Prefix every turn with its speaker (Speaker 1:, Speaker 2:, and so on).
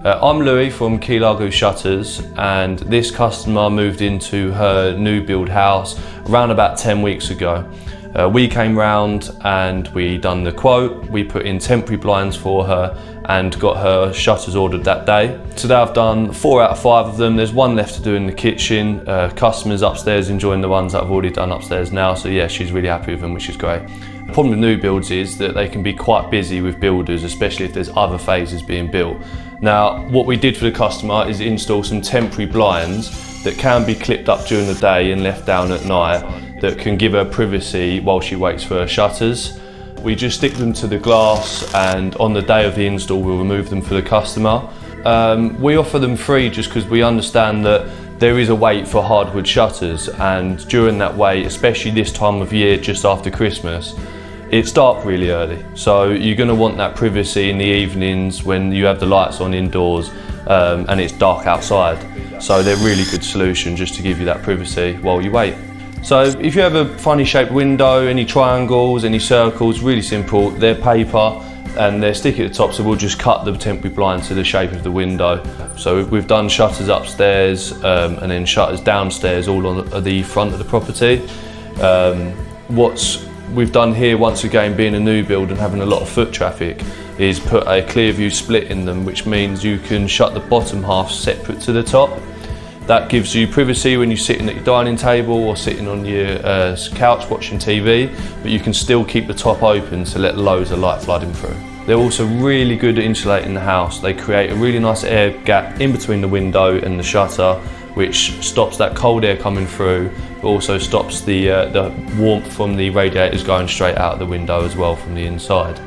Speaker 1: I'm Louis from Key Largo Shutters, and this customer moved into her new build house around about 10 weeks ago. We came round and we done the quote, we put in temporary blinds for her and got her shutters ordered that day. Today I've done 4 out of 5 of them. There's 1 left to do in the kitchen. Customers upstairs enjoying the ones that I've already done upstairs now, so yeah, she's really happy with them, which is great. The problem with new builds is that they can be quite busy with builders, especially if there's other phases being built. Now, what we did for the customer is install some temporary blinds that can be clipped up during the day and left down at night that can give her privacy while she waits for her shutters. We just stick them to the glass, and on the day of the install we'll remove them for the customer. We offer them free just because we understand that there is a wait for hardwood shutters, and during that wait, especially this time of year just after Christmas, it's dark really early, so you're going to want that privacy in the evenings when you have the lights on indoors and it's dark outside. So they're a really good solution just to give you that privacy while you wait. So if you have a funny shaped window, any triangles, any circles, really simple, they're paper and they're sticky at the top, so we'll just cut the temporary blind to the shape of the window. So we've done shutters upstairs and then shutters downstairs all on the front of the property. What we've done here, once again being a new build and having a lot of foot traffic, is put a clear view split in them, which means you can shut the bottom half separate to the top. That gives you privacy when you're sitting at your dining table or sitting on your couch watching TV, but you can still keep the top open to let loads of light flooding through. They're also really good at insulating the house. They create a really nice air gap in between the window and the shutter, which stops that cold air coming through, but also stops the warmth from the radiators going straight out of the window as well from the inside.